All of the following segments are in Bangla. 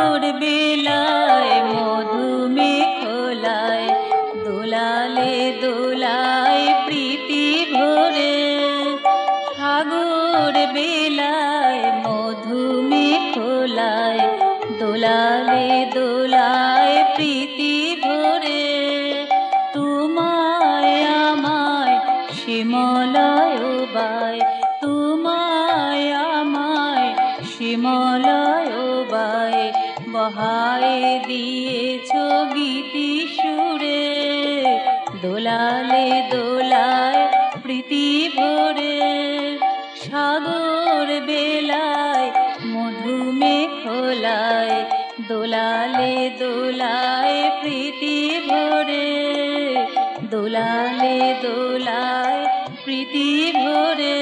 সাগর বেলায় মধুমেখলায় দোলালে দোলায় প্রীতি ভরে। সাগর বেলায় মধুমেখলায় দোলালে দোলায় প্রীতি ভরে। তোমায় আমায় শ্যামলয় বায়, তোমায় আমায় শ্যামলয় বায় বহায় দিয়েছ গীতি সুরে। দোলালে দোলায় প্রীতি ভরে। সাগর বেলায় মধুমেখলায় দোলালে দোলায় প্রীতি ভরে। দোলালে দোলায় প্রীতি ভরে।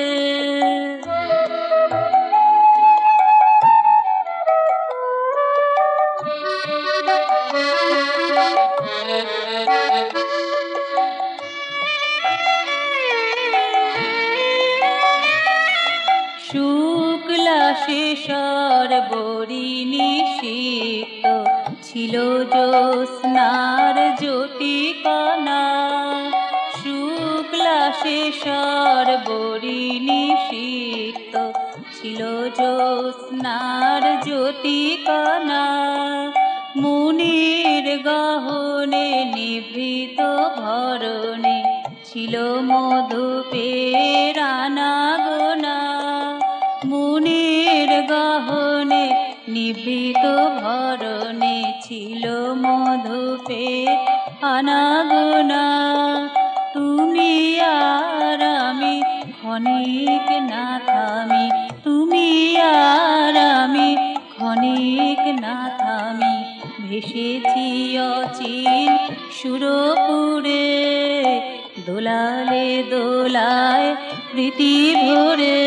শুক্লা শেষর বরিণী সিক্ত ছিল জ্যোৎস্নার জ্যোতিকণা। শুক্লা শেষর বরিণী সিক্ত ছিল জ্যোৎস্নার জ্যোতিকণা। মুনির গহনে নিভৃত ভরণে ছিল মধুপের আনাগোনা। মুনির গহনে নিভৃত ভরণে ছিল মধুপের আনাগোনা। তুমি আর আমি ক্ষণিক না থামি, তুমি আর আমি ক্ষণিক না থামি ভেসেছি অচিন সুরপুরে। দোলালে দোলায় প্রীতি ভরে।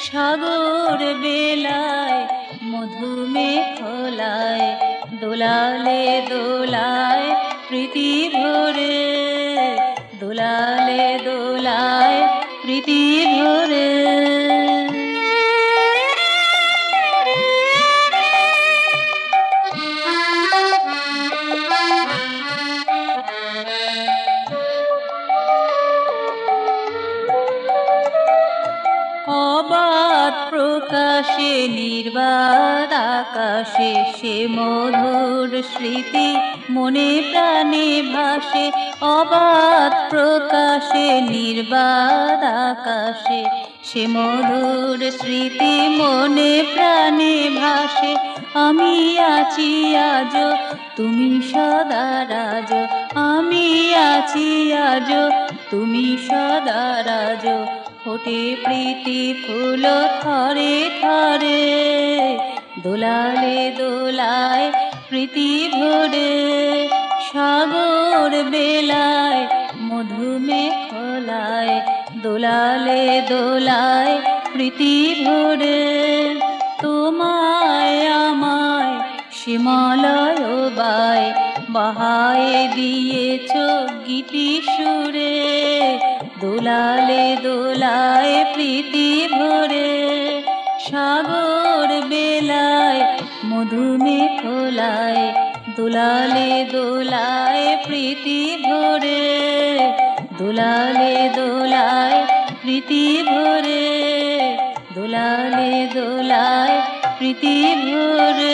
সাগর বেলায় মধুমেখলায় দোলালে দোলায় প্রীতি ভরে। দোলালে দোলায় প্রীতি ভরে। অবাধ প্রকাশে নির্বাদ আকাশে সে মধুর স্মৃতি মনে প্রাণে ভাসে। অবাধ প্রকাশে নির্বাদ আকাশে সে মধুর স্মৃতি মনে প্রাণে ভাসে। আমি আছি আজ তুমি সদা রাজ, আমি আছি আজ তুমি সদা রাজ। ফোটে প্রীতি ফুল থরে থরে। দোলালে দোলায় প্রীতি ভরে। সাগর বেলায় মধুমেখলায় দোলালে দোলায় প্রীতি ভরে। তোমায় আমায় শ্যামলয় বায় বাহায় দিয়েছ গীতি সুরে। দোলালে দোলায় প্রীতি ভরে। সাগর বেলায় মধুমেখলায় দোলালে দোলায় প্রীতি ভরে। দোলালে দোলায় প্রীতি ভরে। দোলালে দোলায় প্রীতি ভরে।